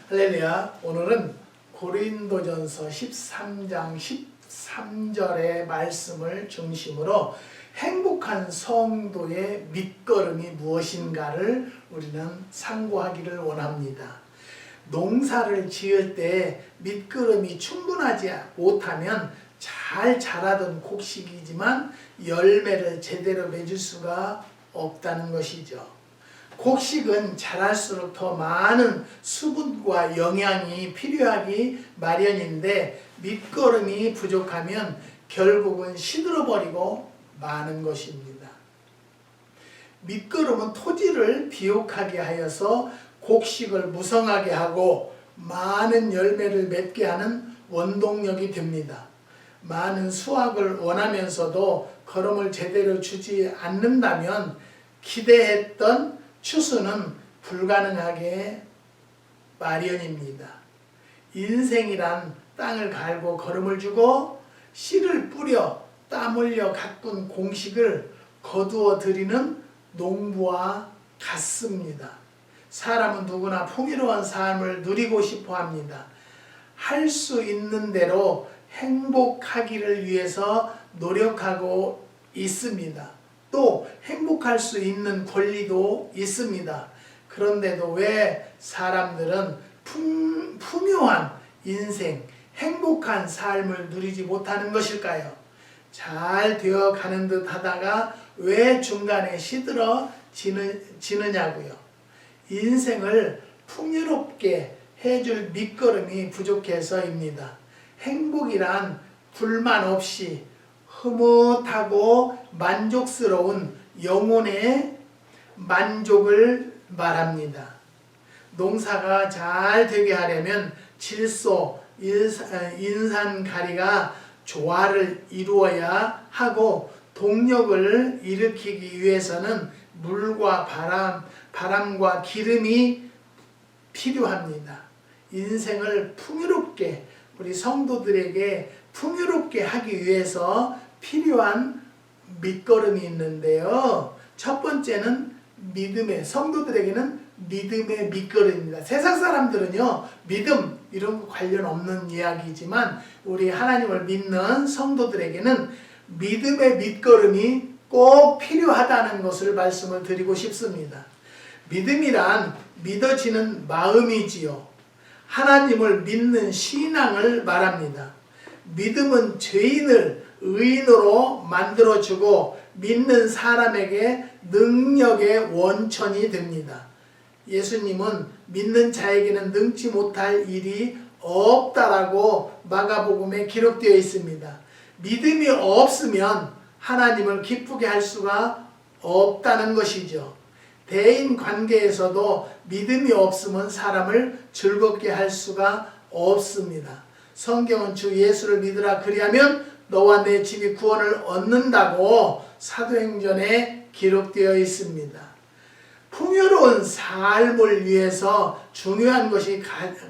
할렐루야. 오늘은 고린도전서 13장 13절의 말씀을 중심으로 행복한 성도의 밑거름이 무엇인가를 우리는 상고하기를 원합니다. 농사를 지을 때 밑거름이 충분하지 못하면 잘 자라던 곡식이지만 열매를 제대로 맺을 수가 없다는 것이죠. 곡식은 자랄수록 더 많은 수분과 영양이 필요하기 마련인데 밑거름이 부족하면 결국은 시들어버리고 마는 것입니다. 밑거름은 토지를 비옥하게 하여서 곡식을 무성하게 하고 많은 열매를 맺게 하는 원동력이 됩니다. 많은 수확을 원하면서도 거름을 제대로 주지 않는다면 기대했던 추수는 불가능하게 마련입니다. 인생이란 땅을 갈고 거름을 주고 씨를 뿌려 땀 흘려 가꾼 공식을 거두어 들이는 농부와 같습니다. 사람은 누구나 풍요로운 삶을 누리고 싶어 합니다. 할 수 있는 대로 행복하기를 위해서 노력하고 있습니다. 또 행복할 수 있는 권리도 있습니다. 그런데도 왜 사람들은 풍요한 인생, 행복한 삶을 누리지 못하는 것일까요? 잘 되어가는 듯 하다가 왜 중간에 시들어지느냐고요. 인생을 풍요롭게 해줄 밑거름이 부족해서입니다. 행복이란 불만 없이 흐뭇하고 만족스러운 영혼의 만족을 말합니다. 농사가 잘 되게 하려면 질소, 인산가리가 조화를 이루어야 하고 동력을 일으키기 위해서는 물과 바람과 기름이 필요합니다. 인생을 풍요롭게 우리 성도들에게 풍요롭게 하기 위해서 필요한 밑거름이 있는데요. 첫 번째는 성도들에게는 믿음의 밑거름입니다. 세상 사람들은요, 믿음 이런 거 관련 없는 이야기지만 우리 하나님을 믿는 성도들에게는 믿음의 밑거름이 꼭 필요하다는 것을 말씀을 드리고 싶습니다. 믿음이란 믿어지는 마음이지요. 하나님을 믿는 신앙을 말합니다. 믿음은 죄인을 의인으로 만들어주고 믿는 사람에게 능력의 원천이 됩니다. 예수님은 믿는 자에게는 능치 못할 일이 없다라고 마가복음에 기록되어 있습니다. 믿음이 없으면 하나님을 기쁘게 할 수가 없다는 것이죠. 대인 관계에서도 믿음이 없으면 사람을 즐겁게 할 수가 없습니다. 성경은 주 예수를 믿으라 그리하면 너와 내 집이 구원을 얻는다고 사도행전에 기록되어 있습니다. 풍요로운 삶을 위해서 중요한 것이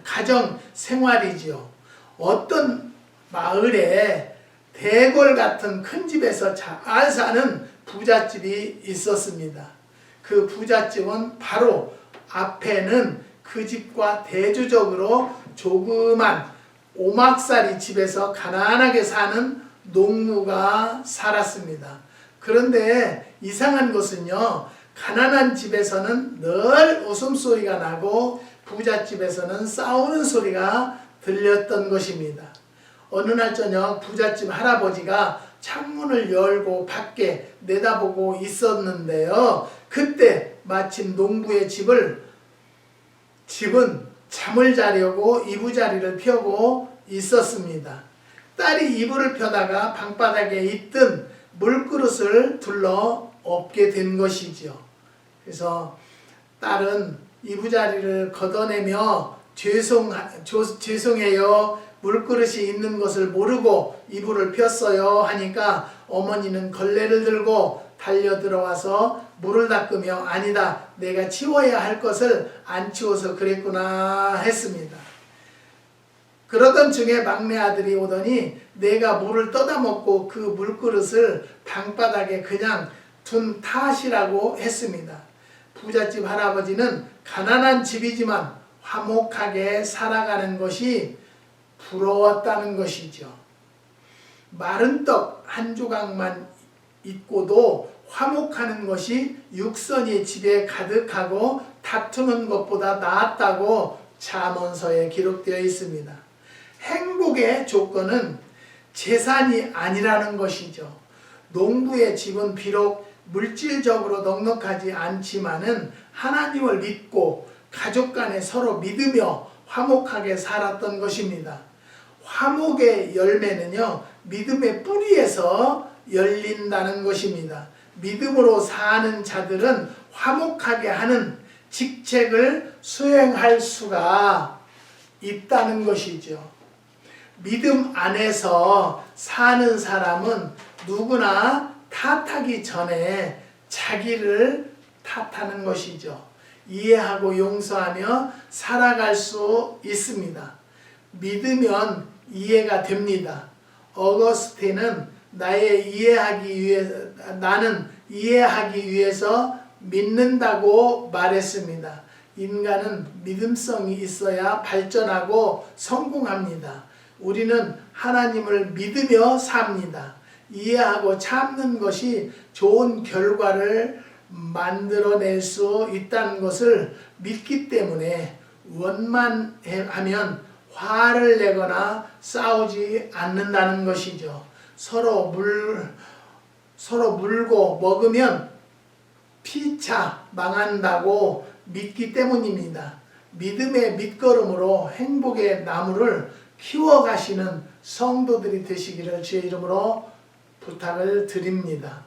가정 생활이지요. 어떤 마을에 대궐 같은 큰 집에서 잘 사는 부잣집이 있었습니다. 그 부잣집은 바로 앞에는 그 집과 대조적으로 조그만 오막살이 집에서 가난하게 사는 농부가 살았습니다. 그런데 이상한 것은요, 가난한 집에서는 늘 웃음소리가 나고 부잣집에서는 싸우는 소리가 들렸던 것입니다. 어느 날 저녁 부잣집 할아버지가 창문을 열고 밖에 내다보고 있었는데요. 그때 마침 농부의 집은 잠을 자려고 이부자리를 펴고 있었습니다. 딸이 이불을 펴다가 방바닥에 있던 물그릇을 둘러 엎게 된 것이죠. 그래서 딸은 이부자리를 걷어내며 죄송해요. 물그릇이 있는 것을 모르고 이불을 폈어요 하니까 어머니는 걸레를 들고 달려 들어와서 물을 닦으며 아니다, 내가 치워야 할 것을 안 치워서 그랬구나 했습니다. 그러던 중에 막내 아들이 오더니 내가 물을 떠다 먹고 그 물그릇을 방바닥에 그냥 둔 탓이라고 했습니다. 부잣집 할아버지는 가난한 집이지만 화목하게 살아가는 것이 부러웠다는 것이죠. 마른 떡 한 조각만 있고도 화목하는 것이 육선이 집에 가득하고 다투는 것보다 낫다고 잠언서에 기록되어 있습니다. 행복의 조건은 재산이 아니라는 것이죠. 농부의 집은 비록 물질적으로 넉넉하지 않지만은 하나님을 믿고 가족 간에 서로 믿으며 화목하게 살았던 것입니다. 화목의 열매는요, 믿음의 뿌리에서 열린다는 것입니다. 믿음으로 사는 자들은 화목하게 하는 직책을 수행할 수가 있다는 것이죠. 믿음 안에서 사는 사람은 누구나 탓하기 전에 자기를 탓하는 것이죠. 이해하고 용서하며 살아갈 수 있습니다. 믿으면 이해가 됩니다. 어거스틴은 나는 이해하기 위해서 믿는다고 말했습니다. 인간은 믿음성이 있어야 발전하고 성공합니다. 우리는 하나님을 믿으며 삽니다. 이해하고 참는 것이 좋은 결과를 만들어낼 수 있다는 것을 믿기 때문에 원만하면 화를 내거나 싸우지 않는다는 것이죠. 서로 물고 먹으면 피차 망한다고 믿기 때문입니다. 믿음의 밑거름으로 행복의 나무를 키워가시는 성도들이 되시기를 주의 이름으로 부탁을 드립니다.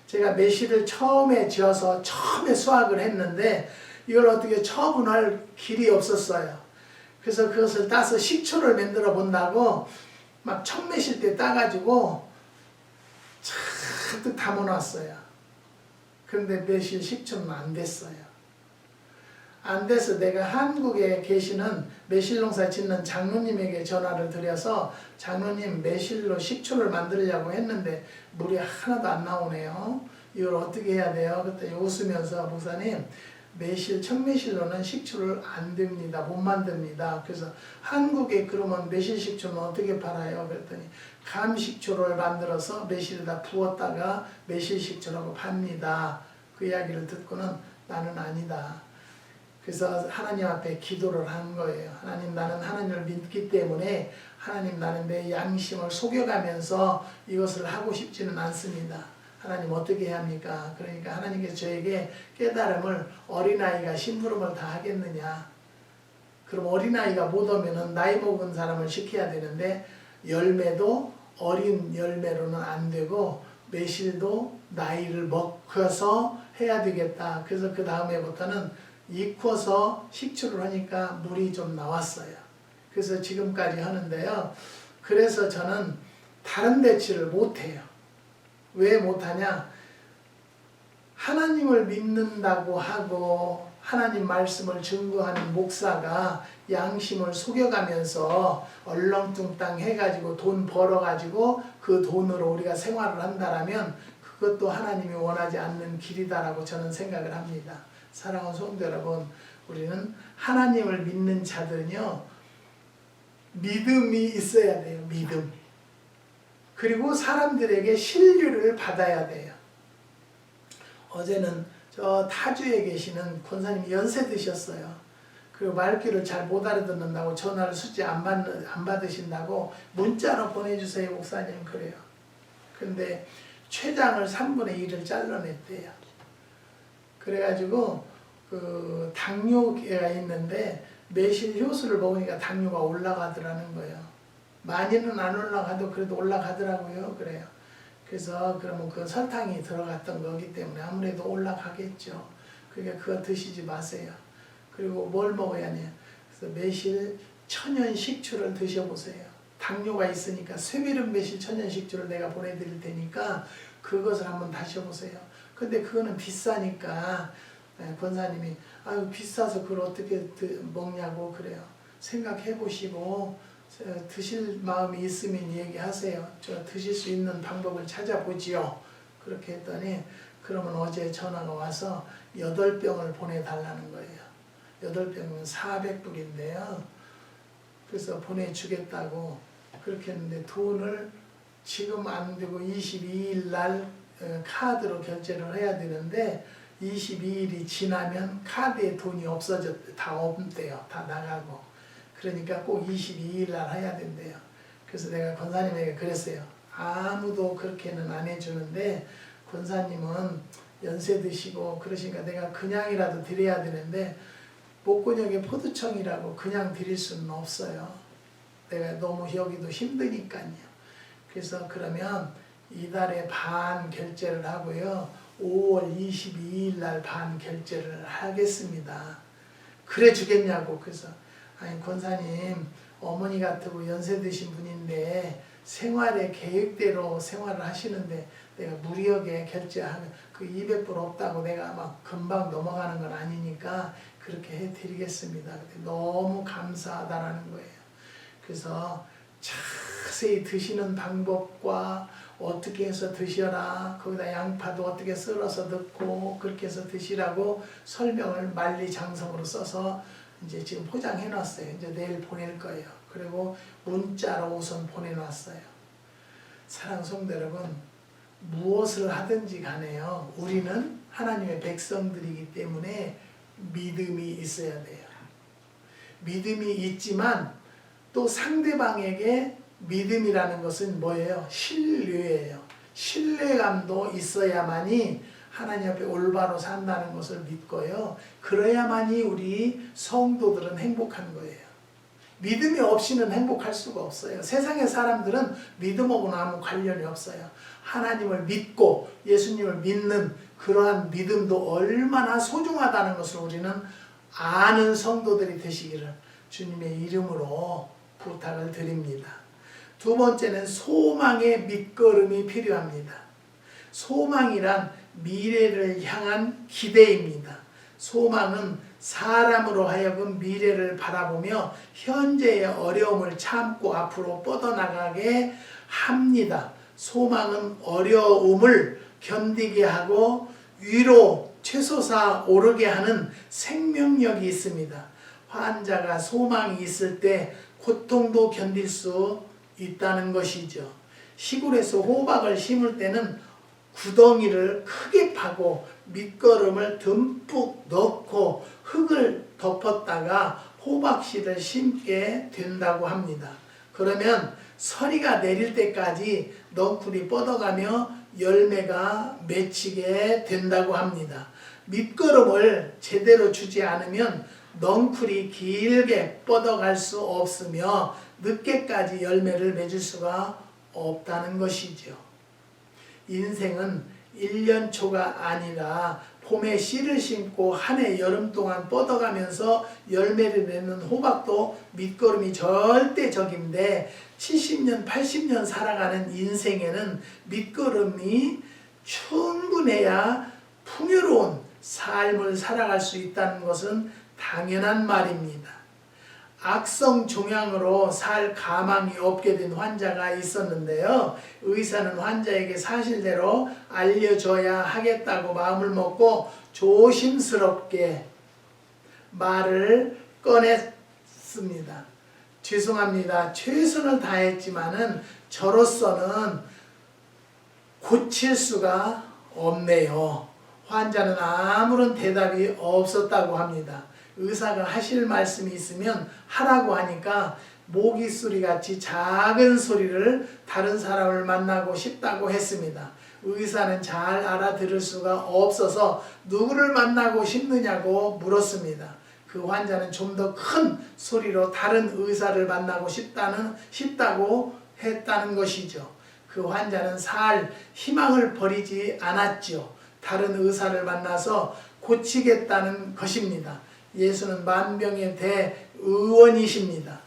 제가 매실을 처음에 지어서 처음에 수확을 했는데 이걸 어떻게 처분할 길이 없었어요. 그래서 그것을 따서 식초를 만들어 본다고 막 청매실 때 따가지고 잔뜩 담아놨어요. 그런데 매실 식초는 안 됐어요. 안 돼서 내가 한국에 계시는 매실 농사 짓는 장로님에게 전화를 드려서 장로님 매실로 식초를 만들려고 했는데 물이 하나도 안 나오네요. 이걸 어떻게 해야 돼요? 그랬더니 웃으면서 목사님 청매실로는 식초를 안 됩니다. 못 만듭니다. 그래서 한국에 그러면 매실 식초는 어떻게 팔아요? 그랬더니 감식초를 만들어서 매실에다 부었다가 매실 식초라고 팝니다. 그 이야기를 듣고는 나는 아니다. 그래서 하나님 앞에 기도를 한 거예요. 하나님, 나는 하나님을 믿기 때문에 하나님, 나는 내 양심을 속여가면서 이것을 하고 싶지는 않습니다. 하나님 어떻게 해야 합니까? 그러니까 하나님께서 저에게 깨달음을, 어린아이가 심부름을 다 하겠느냐. 그럼 어린아이가 못 오면은 나이 먹은 사람을 시켜야 되는데 열매도 어린 열매로는 안 되고 매실도 나이를 먹어서 해야 되겠다. 그래서 그 다음에부터는 익혀서 식초를 하니까 물이 좀 나왔어요. 그래서 지금까지 하는데요. 그래서 저는 다른 대치를 못해요. 왜 못하냐? 하나님을 믿는다고 하고 하나님 말씀을 증거하는 목사가 양심을 속여가면서 얼렁뚱땅 해가지고 돈 벌어가지고 그 돈으로 우리가 생활을 한다라면 그것도 하나님이 원하지 않는 길이다라고 저는 생각을 합니다. 사랑하는 성도 여러분, 우리는 하나님을 믿는 자들은요, 믿음이 있어야 돼요. 믿음. 그리고 사람들에게 신뢰를 받아야 돼요. 어제는 저 타주에 계시는 권사님이 연세 드셨어요. 그리고 말귀를 잘 못 알아듣는다고 전화를 수지 안 받으신다고 문자로 보내주세요 목사님 그래요. 근데 췌장을 3분의 1을 잘라냈대요. 그래가지고 그 당뇨가 있는데 매실 효소를 먹으니까 당뇨가 올라가더라는 거예요. 많이는 안 올라가도 그래도 올라가더라고요. 그래요. 그래서 그러면 그 설탕이 들어갔던 거기 때문에 아무래도 올라가겠죠. 그러니까 그거 드시지 마세요. 그리고 뭘 먹어야 해요? 그래서 매실 천연 식초를 드셔보세요. 당뇨가 있으니까 쇠미름 매실 천연 식초를 내가 보내드릴 테니까 그것을 한번 다셔보세요. 근데 그거는 비싸니까 권사님이 아유 비싸서 그걸 어떻게 먹냐고 그래요. 생각해 보시고 드실 마음이 있으면 얘기하세요. 저 드실 수 있는 방법을 찾아보지요. 그렇게 했더니 그러면 어제 전화가 와서 8병을 보내달라는 거예요. 8병이면 400불인데요. 그래서 보내주겠다고 그렇게 했는데 돈을 지금 안 되고 22일 날 카드로 결제를 해야 되는데 22일이 지나면 카드에 돈이 없어졌대. 다 없대요. 다 나가고. 그러니까 꼭 22일 날 해야 된대요. 그래서 내가 권사님에게 그랬어요. 아무도 그렇게는 안 해주는데 권사님은 연세 드시고 그러시니까 내가 그냥이라도 드려야 되는데 목곤역에 포도청이라고 그냥 드릴 수는 없어요. 내가 너무 여기도 힘드니까요. 그래서 그러면 이달에 반 결제를 하고요. 5월 22일 날 반 결제를 하겠습니다. 그래 주겠냐고. 그래서 아니 권사님 어머니 같고 연세 드신 분인데 생활의 계획대로 생활을 하시는데 내가 무리하게 결제하면 그 200불 없다고 내가 막 금방 넘어가는 건 아니니까 그렇게 해드리겠습니다. 근데 너무 감사하다라는 거예요. 그래서 자세히 드시는 방법과 어떻게 해서 드셔라, 거기다 양파도 어떻게 썰어서 넣고 그렇게 해서 드시라고 설명을 만리장성으로 써서 이제 지금 포장해 놨어요. 이제 내일 보낼 거예요. 그리고 문자로 우선 보내놨어요. 사랑하는 성도 여러분, 무엇을 하든지 간에요. 우리는 하나님의 백성들이기 때문에 믿음이 있어야 돼요. 믿음이 있지만 또 상대방에게 믿음이라는 것은 뭐예요? 신뢰예요. 신뢰감도 있어야만이 하나님 앞에 올바로 산다는 것을 믿고요. 그래야만이 우리 성도들은 행복한 거예요. 믿음이 없이는 행복할 수가 없어요. 세상의 사람들은 믿음하고는 아무 관련이 없어요. 하나님을 믿고 예수님을 믿는 그러한 믿음도 얼마나 소중하다는 것을 우리는 아는 성도들이 되시기를 주님의 이름으로 부탁을 드립니다. 두 번째는 소망의 밑거름이 필요합니다. 소망이란 미래를 향한 기대입니다. 소망은 사람으로 하여금 미래를 바라보며 현재의 어려움을 참고 앞으로 뻗어나가게 합니다. 소망은 어려움을 견디게 하고 위로 최소사 오르게 하는 생명력이 있습니다. 환자가 소망이 있을 때 고통도 견딜 수 있다는 것이죠. 시골에서 호박을 심을 때는 구덩이를 크게 파고 밑거름을 듬뿍 넣고 흙을 덮었다가 호박씨를 심게 된다고 합니다. 그러면 서리가 내릴 때까지 넝쿨이 뻗어가며 열매가 맺히게 된다고 합니다. 밑거름을 제대로 주지 않으면 넝쿨이 길게 뻗어갈 수 없으며 늦게까지 열매를 맺을 수가 없다는 것이죠. 인생은 1년 초가 아니라 봄에 씨를 심고 한 해 여름 동안 뻗어가면서 열매를 맺는 호박도 밑거름이 절대적인데 70년, 80년 살아가는 인생에는 밑거름이 충분해야 풍요로운 삶을 살아갈 수 있다는 것은 당연한 말입니다. 악성 종양으로 살 가망이 없게 된 환자가 있었는데요. 의사는 환자에게 사실대로 알려줘야 하겠다고 마음을 먹고 조심스럽게 말을 꺼냈습니다. 죄송합니다. 최선을 다했지만은 저로서는 고칠 수가 없네요. 환자는 아무런 대답이 없었다고 합니다. 의사가 하실 말씀이 있으면 하라고 하니까 모기 소리같이 작은 소리를 다른 사람을 만나고 싶다고 했습니다. 의사는 잘 알아들을 수가 없어서 누구를 만나고 싶느냐고 물었습니다. 그 환자는 좀 더 큰 소리로 다른 의사를 만나고 싶다고 했다는 것이죠. 그 환자는 살 희망을 버리지 않았죠. 다른 의사를 만나서 고치겠다는 것입니다. 예수는 만병의 대의원이십니다.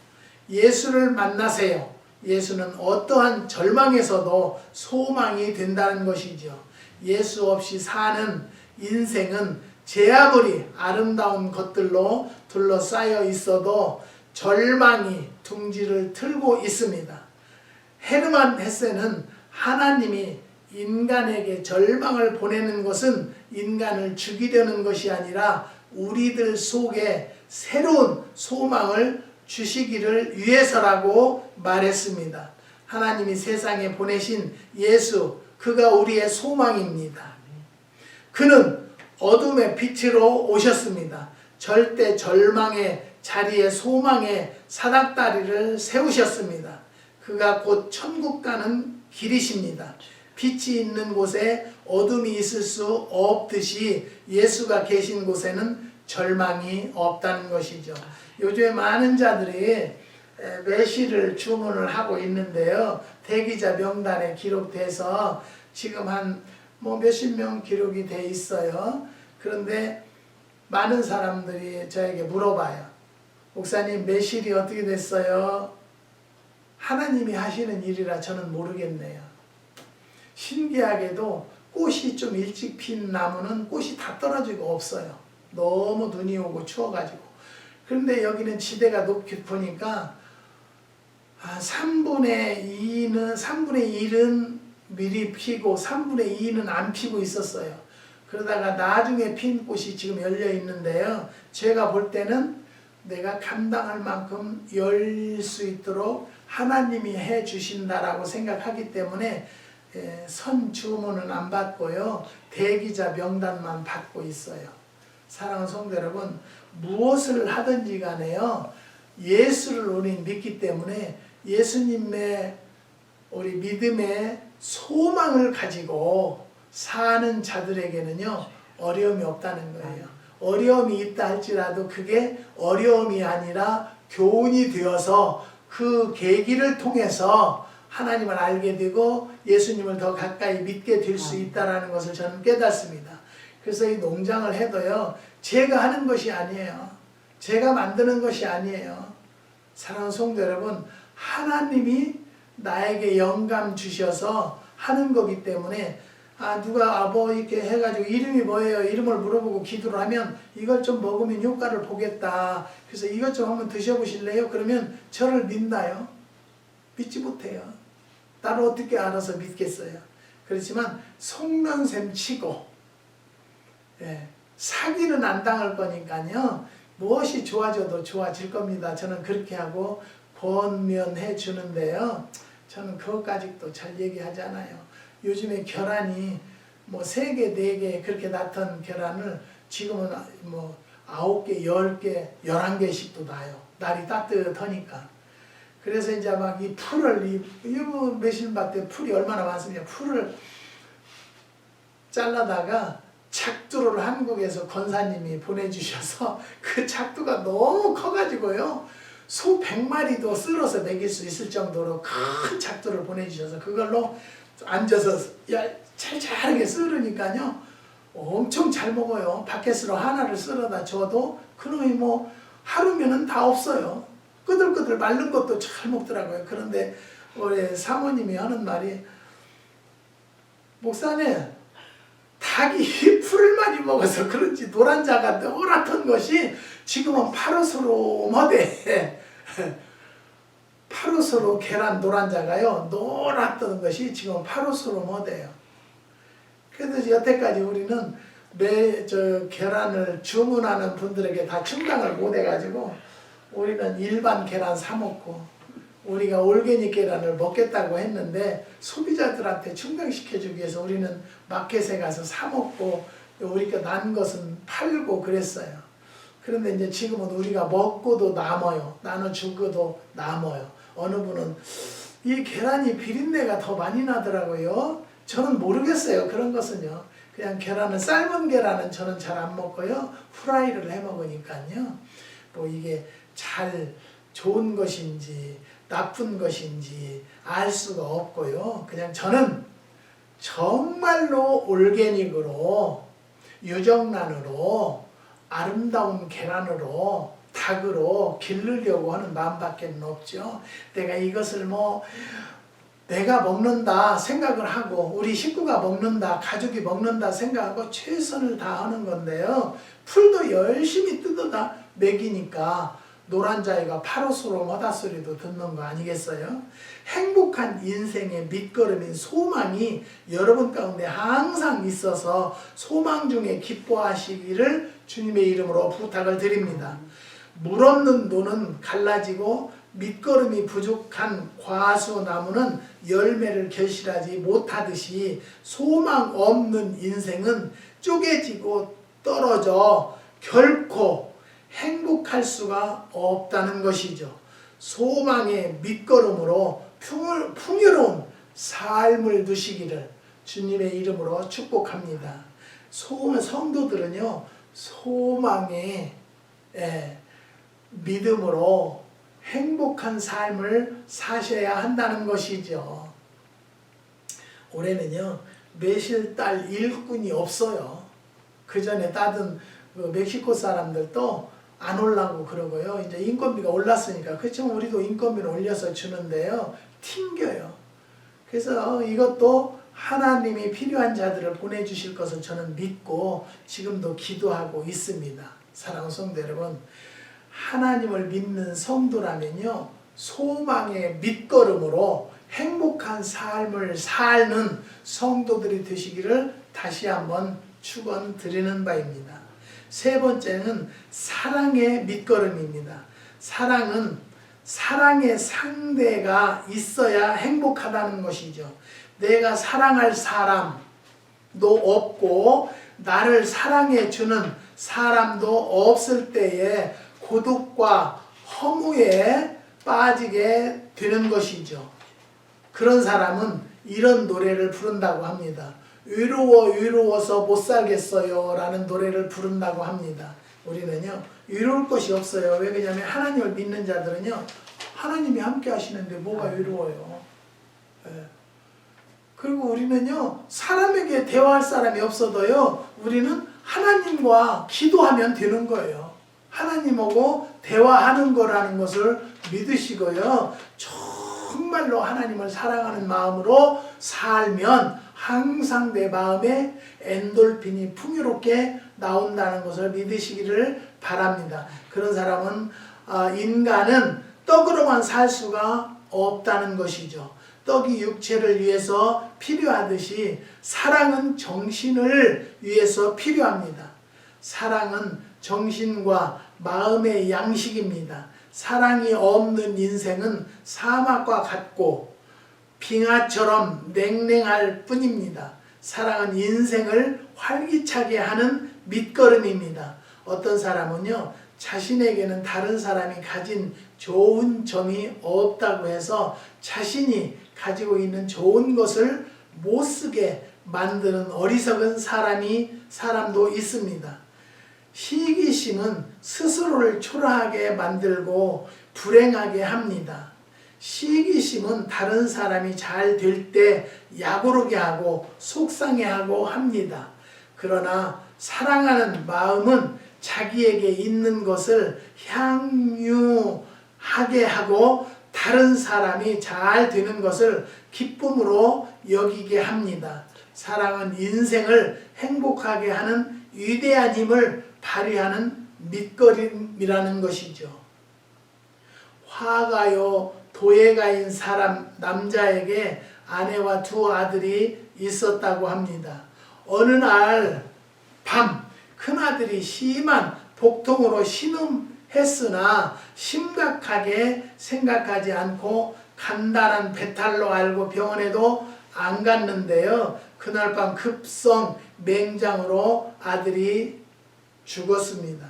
예수를 만나세요. 예수는 어떠한 절망에서도 소망이 된다는 것이죠. 예수 없이 사는 인생은 제 아무리 아름다운 것들로 둘러싸여 있어도 절망이 둥지를 틀고 있습니다. 헤르만 헤세는 하나님이 인간에게 절망을 보내는 것은 인간을 죽이려는 것이 아니라 우리들 속에 새로운 소망을 주시기를 위해서라고 말했습니다. 하나님이 세상에 보내신 예수, 그가 우리의 소망입니다. 그는 어둠의 빛으로 오셨습니다. 절대 절망의 자리에 소망의 사닥다리를 세우셨습니다. 그가 곧 천국 가는 길이십니다. 빛이 있는 곳에 어둠이 있을 수 없듯이 예수가 계신 곳에는 절망이 없다는 것이죠. 요즘에 많은 자들이 매실을 주문을 하고 있는데요. 대기자 명단에 기록돼서 지금 한 몇십 명 기록이 돼 있어요. 그런데 많은 사람들이 저에게 물어봐요. 목사님, 매실이 어떻게 됐어요? 하나님이 하시는 일이라 저는 모르겠네요. 신기하게도 꽃이 좀 일찍 핀 나무는 꽃이 다 떨어지고 없어요. 너무 눈이 오고 추워가지고. 그런데 여기는 지대가 높으니까 3분의 1은 미리 피고 3분의 2는 안 피고 있었어요. 그러다가 나중에 핀 꽃이 지금 열려 있는데요. 제가 볼 때는 내가 감당할 만큼 열 수 있도록 하나님이 해 주신다라고 생각하기 때문에 선 주문은 안 받고요. 대기자 명단만 받고 있어요. 사랑하는 성도 여러분, 무엇을 하든지 간에요. 예수를 우리 믿기 때문에 예수님의 우리 믿음의 소망을 가지고 사는 자들에게는요, 어려움이 없다는 거예요. 어려움이 있다 할지라도 그게 어려움이 아니라 교훈이 되어서 그 계기를 통해서 하나님을 알게 되고 예수님을 더 가까이 믿게 될 수 있다는 것을 저는 깨닫습니다. 그래서 이 농장을 해도요, 제가 하는 것이 아니에요. 제가 만드는 것이 아니에요. 사랑하는 성도 여러분, 하나님이 나에게 영감 주셔서 하는 거기 때문에 누가 이렇게 해가지고 이름이 뭐예요? 이름을 물어보고 기도를 하면 이걸 좀 먹으면 효과를 보겠다. 그래서 이것 좀 한번 드셔보실래요? 그러면 저를 믿나요? 믿지 못해요. 나를 어떻게 알아서 믿겠어요? 그렇지만 속는셈 치고 사기는 안 당할 거니까요. 무엇이 좋아져도 좋아질 겁니다. 저는 그렇게 하고 권면해 주는데요. 저는 그것까지도 잘 얘기하지 않아요. 요즘에 계란이 3개, 4개 그렇게 낳던 계란을 지금은 9개, 10개, 11개씩도 나요. 날이 따뜻하니까. 그래서 이제 막 이 풀을, 이 매실밭에 풀이 얼마나 많습니까? 풀을 잘라다가 작두를 한국에서 권사님이 보내주셔서 그 작두가 너무 커가지고요. 소 100마리도 쓸어서 먹일 수 있을 정도로 큰 작두를 보내주셔서 그걸로 앉아서 잘잘하게 썰으니까요. 엄청 잘 먹어요. 바켓으로 하나를 썰어다 줘도 그놈이 하루면은 다 없어요. 끄들끄들 마른 것도 잘 먹더라고요. 그런데 우리 사모님이 하는 말이, 목사님, 닭이 풀을 많이 먹어서 그런지 노란자가 노랗던 것이 지금은 파로스로 머대 파로스로 계란 노란자가요, 노랗던 것이 지금 파로스로 머대요. 그래서 여태까지 우리는 계란을 주문하는 분들에게 다 충당을 못 해가지고 우리는 일반 계란 사 먹고 우리가 올게닉 계란을 먹겠다고 했는데 소비자들한테 충당시켜주기 위해서 우리는 마켓에 가서 사 먹고 우리가 난 것은 팔고 그랬어요. 그런데 이제 지금은 우리가 먹고도 남아요. 나눠주고도 남아요. 어느 분은 이 계란이 비린내가 더 많이 나더라고요. 저는 모르겠어요. 그런 것은요. 그냥 계란은, 삶은 계란은 저는 잘 안 먹고요. 후라이를 해 먹으니까요. 이게 좋은 것인지 나쁜 것인지 알 수가 없고요. 그냥 저는 정말로 올게닉으로, 유정란으로, 아름다운 계란으로, 닭으로 기르려고 하는 마음밖에 없죠. 내가 이것을 내가 먹는다 생각을 하고 우리 식구가 먹는다, 가족이 먹는다 생각하고 최선을 다하는 건데요. 풀도 열심히 뜯어다 먹이니까 노란자이가 파로스로 머다 소리도 듣는 거 아니겠어요? 행복한 인생의 밑거름인 소망이 여러분 가운데 항상 있어서 소망 중에 기뻐하시기를 주님의 이름으로 부탁을 드립니다. 물 없는 논은 갈라지고 밑거름이 부족한 과수나무는 열매를 결실하지 못하듯이 소망 없는 인생은 쪼개지고 떨어져 결코 행복할 수가 없다는 것이죠. 소망의 밑거름으로 풍요로운 삶을 누시기를 주님의 이름으로 축복합니다. 성도들은요, 소망의 믿음으로 행복한 삶을 사셔야 한다는 것이죠. 올해는요, 매실달 일꾼이 없어요. 그 전에 따든 그 멕시코 사람들도 안 올라고 그러고요. 이제 인건비가 올랐으니까. 그렇지만 우리도 인건비를 올려서 주는데요, 튕겨요. 그래서 이것도 하나님이 필요한 자들을 보내주실 것을 저는 믿고 지금도 기도하고 있습니다. 사랑하는 성도 여러분, 하나님을 믿는 성도라면요, 소망의 밑거름으로 행복한 삶을 사는 성도들이 되시기를 다시 한번 축원드리는 바입니다. 세 번째는 사랑의 밑거름입니다. 사랑은 사랑의 상대가 있어야 행복하다는 것이죠. 내가 사랑할 사람도 없고 나를 사랑해 주는 사람도 없을 때에 고독과 허무에 빠지게 되는 것이죠. 그런 사람은 이런 노래를 부른다고 합니다. 외로워서 못 살겠어요 라는 노래를 부른다고 합니다. 우리는요, 외로울 것이 없어요. 왜 그러냐면 하나님을 믿는 자들은요, 하나님이 함께 하시는데 뭐가 외로워요. 그리고 우리는요, 사람에게 대화할 사람이 없어도요, 우리는 하나님과 기도하면 되는 거예요. 하나님하고 대화하는 거라는 것을 믿으시고요, 정말로 하나님을 사랑하는 마음으로 살면 항상 내 마음에 엔돌핀이 풍요롭게 나온다는 것을 믿으시기를 바랍니다. 그런 사람은 인간은 떡으로만 살 수가 없다는 것이죠. 떡이 육체를 위해서 필요하듯이 사랑은 정신을 위해서 필요합니다. 사랑은 정신과 마음의 양식입니다. 사랑이 없는 인생은 사막과 같고 빙하처럼 냉랭할 뿐입니다. 사랑은 인생을 활기차게 하는 밑거름입니다. 어떤 사람은요, 자신에게는 다른 사람이 가진 좋은 점이 없다고 해서 자신이 가지고 있는 좋은 것을 못 쓰게 만드는 어리석은 사람도 있습니다. 시기심은 스스로를 초라하게 만들고 불행하게 합니다. 시기심은 다른 사람이 잘 될 때 야구르게 하고 속상해하고 합니다. 그러나 사랑하는 마음은 자기에게 있는 것을 향유하게 하고 다른 사람이 잘 되는 것을 기쁨으로 여기게 합니다. 사랑은 인생을 행복하게 하는 위대한 힘을 발휘하는 밑거름이라는 것이죠. 화가요 도예가인 사람 남자에게 아내와 두 아들이 있었다고 합니다. 어느 날 밤 큰아들이 심한 복통으로 신음했으나 심각하게 생각하지 않고 간단한 배탈로 알고 병원에도 안 갔는데요. 그날 밤 급성 맹장으로 아들이 죽었습니다.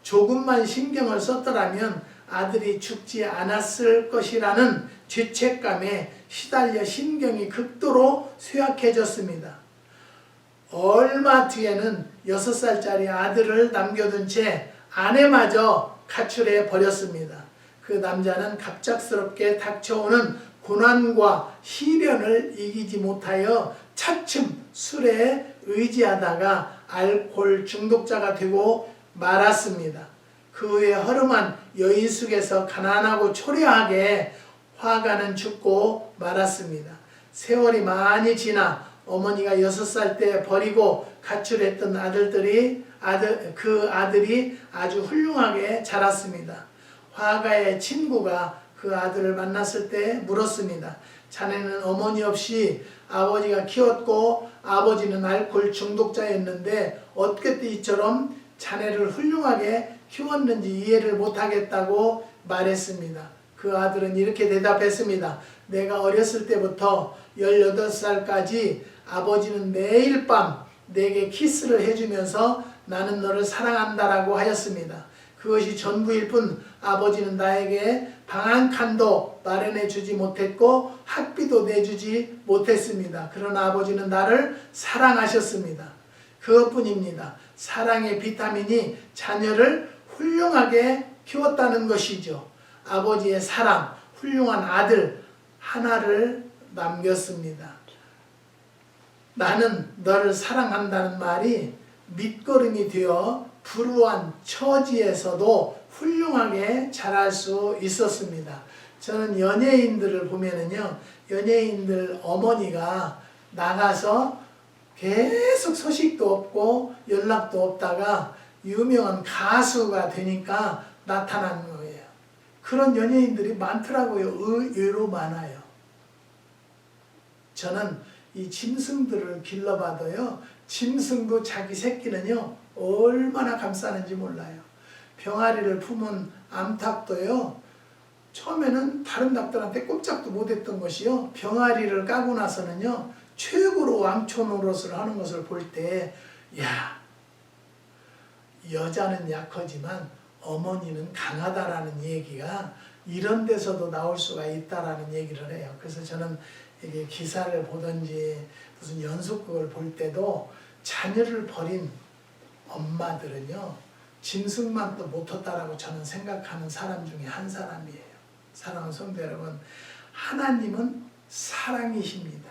조금만 신경을 썼더라면 아들이 죽지 않았을 것이라는 죄책감에 시달려 신경이 극도로 쇠약해졌습니다. 얼마 뒤에는 6살짜리 아들을 남겨둔 채 아내마저 가출해 버렸습니다. 그 남자는 갑작스럽게 닥쳐오는 고난과 시련을 이기지 못하여 차츰 술에 의지하다가 알코올 중독자가 되고 말았습니다. 그 후에 허름한 여인 속에서 가난하고 초라하게 화가는 죽고 말았습니다. 세월이 많이 지나 어머니가 6살 때 버리고 가출했던 그 아들이 아주 훌륭하게 자랐습니다. 화가의 친구가 그 아들을 만났을 때 물었습니다. 자네는 어머니 없이 아버지가 키웠고 아버지는 알코올 중독자였는데 어떻게 이처럼 자네를 훌륭하게 키웠는지 이해를 못하겠다고 말했습니다. 그 아들은 이렇게 대답했습니다. 내가 어렸을 때부터 18살까지 아버지는 매일 밤 내게 키스를 해주면서 나는 너를 사랑한다라고 하였습니다. 그것이 전부일 뿐 아버지는 나에게 방 한 칸도 마련해 주지 못했고 학비도 내주지 못했습니다. 그러나 아버지는 나를 사랑하셨습니다. 그것뿐입니다. 사랑의 비타민이 자녀를 훌륭하게 키웠다는 것이죠. 아버지의 사랑, 훌륭한 아들 하나를 남겼습니다. 나는 너를 사랑한다는 말이 밑거름이 되어 불우한 처지에서도 훌륭하게 자랄 수 있었습니다. 저는 연예인들을 보면은요, 연예인들 어머니가 나가서 계속 소식도 없고 연락도 없다가 유명한 가수가 되니까 나타나는 거예요. 그런 연예인들이 많더라고요. 의외로 많아요. 저는 이 짐승들을 길러봐도요, 짐승도 자기 새끼는요 얼마나 감싸는지 몰라요. 병아리를 품은 암탉도요, 처음에는 다른 닭들한테 꼼짝도 못했던 것이요, 병아리를 까고 나서는요 최고로 왕초 노릇을 하는 것을 볼 때, 야, 여자는 약하지만 어머니는 강하다라는 얘기가 이런 데서도 나올 수가 있다라는 얘기를 해요. 그래서 저는 이게 기사를 보든지 무슨 연속극을 볼 때도 자녀를 버린 엄마들은요 짐승만도 못했다라고 저는 생각하는 사람 중에 한 사람이에요. 사랑하는 성도 여러분, 하나님은 사랑이십니다.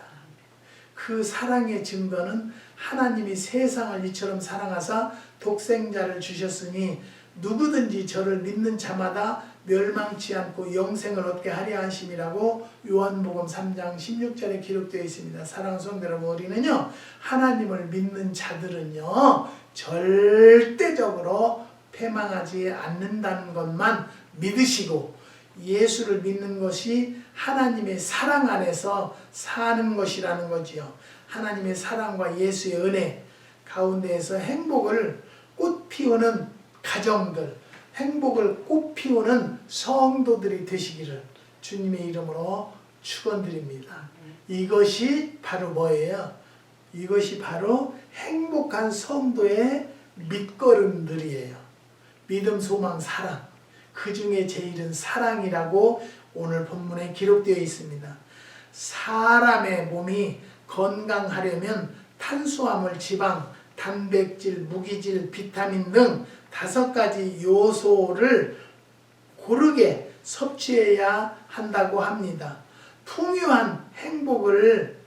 그 사랑의 증거는 하나님이 세상을 이처럼 사랑하사 독생자를 주셨으니 누구든지 저를 믿는 자마다 멸망치 않고 영생을 얻게 하려 하심이라고 요한복음 3장 16절에 기록되어 있습니다. 사랑하는 성도 여러분, 우리는요 하나님을 믿는 자들은요 절대적으로 패망하지 않는다는 것만 믿으시고 예수를 믿는 것이 하나님의 사랑 안에서 사는 것이라는 거지요. 하나님의 사랑과 예수의 은혜 가운데에서 행복을 꽃 피우는 가정들, 행복을 꽃 피우는 성도들이 되시기를 주님의 이름으로 축원드립니다. 이것이 바로 뭐예요? 이것이 바로 행복한 성도의 밑거름들이에요. 믿음, 소망, 사랑. 그 중에 제일은 사랑이라고 오늘 본문에 기록되어 있습니다. 사람의 몸이 건강하려면 탄수화물, 지방, 단백질, 무기질, 비타민 등 5가지 요소를 고르게 섭취해야 한다고 합니다. 풍요한 행복을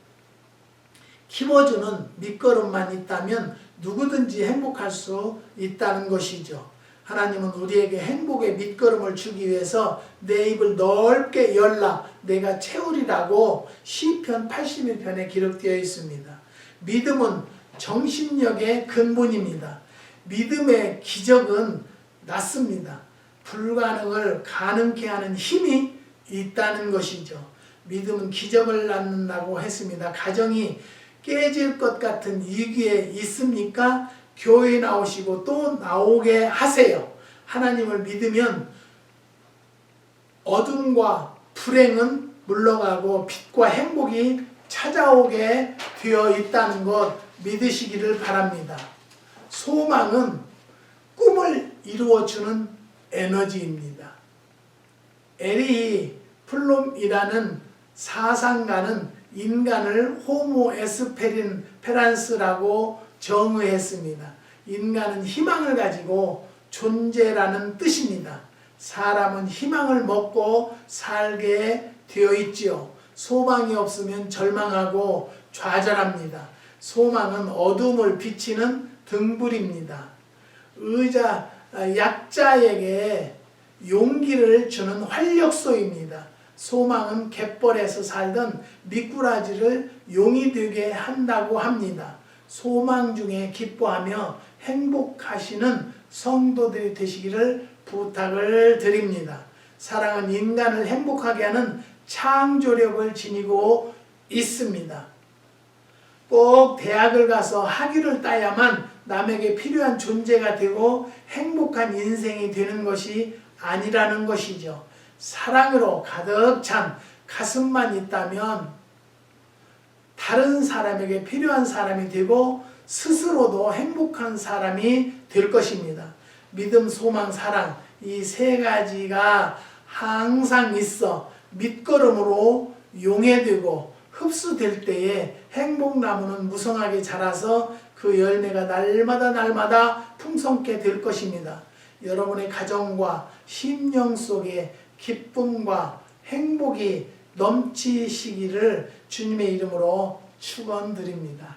키워주는 밑거름만 있다면 누구든지 행복할 수 있다는 것이죠. 하나님은 우리에게 행복의 밑거름을 주기 위해서 내 입을 넓게 열라 내가 채우리라고 시편 81편에 기록되어 있습니다. 믿음은 정신력의 근본입니다. 믿음의 기적은 낫습니다. 불가능을 가능케 하는 힘이 있다는 것이죠. 믿음은 기적을 낳는다고 했습니다. 가정이 깨질 것 같은 위기에 있습니까? 교회에 나오시고 또 나오게 하세요. 하나님을 믿으면 어둠과 불행은 물러가고 빛과 행복이 찾아오게 되어 있다는 것 믿으시기를 바랍니다. 소망은 꿈을 이루어주는 에너지입니다. 에리히 플롬이라는 사상가는 인간을 호모 에스페린 페란스라고 정의했습니다. 인간은 희망을 가지고 존재라는 뜻입니다. 사람은 희망을 먹고 살게 되어 있지요. 소망이 없으면 절망하고 좌절합니다. 소망은 어둠을 비치는 등불입니다. 약자에게 용기를 주는 활력소입니다. 소망은 갯벌에서 살던 미꾸라지를 용이 되게 한다고 합니다. 소망 중에 기뻐하며 행복하시는 성도들이 되시기를 부탁을 드립니다. 사랑은 인간을 행복하게 하는 창조력을 지니고 있습니다. 꼭 대학을 가서 학위를 따야만 남에게 필요한 존재가 되고 행복한 인생이 되는 것이 아니라는 것이죠. 사랑으로 가득 찬 가슴만 있다면 다른 사람에게 필요한 사람이 되고 스스로도 행복한 사람이 될 것입니다. 믿음, 소망, 사랑 이 세 가지가 항상 있어 밑거름으로 용해되고 흡수될 때에 행복나무는 무성하게 자라서 그 열매가 날마다 풍성케 될 것입니다. 여러분의 가정과 심령 속에 기쁨과 행복이 넘치시기를 주님의 이름으로 축원드립니다.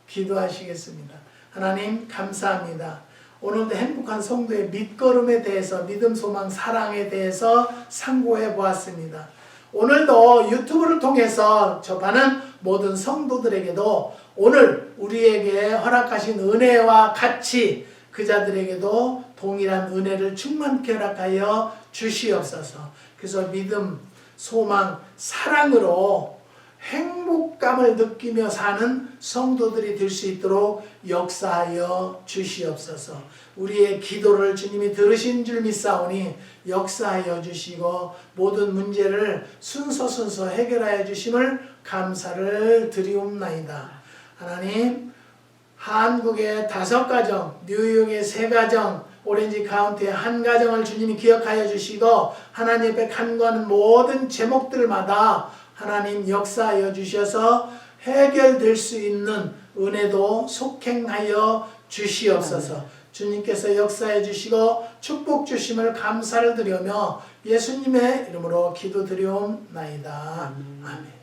기도하시겠습니다. 하나님 감사합니다. 오늘도 행복한 성도의 밑거름에 대해서 믿음, 소망, 사랑에 대해서 상고해 보았습니다. 오늘도 유튜브를 통해서 접하는 모든 성도들에게도 오늘 우리에게 허락하신 은혜와 같이 그 자들에게도 동일한 은혜를 충만케 허락하여 주시옵소서. 그래서 믿음, 소망, 사랑으로 행복감을 느끼며 사는 성도들이 될 수 있도록 역사하여 주시옵소서. 우리의 기도를 주님이 들으신 줄 믿사오니 역사하여 주시고 모든 문제를 순서 해결하여 주심을 감사를 드리옵나이다. 하나님, 한국의 5가정, 뉴욕의 3가정, 오렌지 카운티의 1가정을 주님이 기억하여 주시고 하나님 앞에 간구하는 모든 제목들마다 하나님 역사하여 주셔서 해결될 수 있는 은혜도 속행하여 주시옵소서. 주님께서 역사해 주시고 축복 주심을 감사를 드리며 예수님의 이름으로 기도드리옵나이다. 아멘.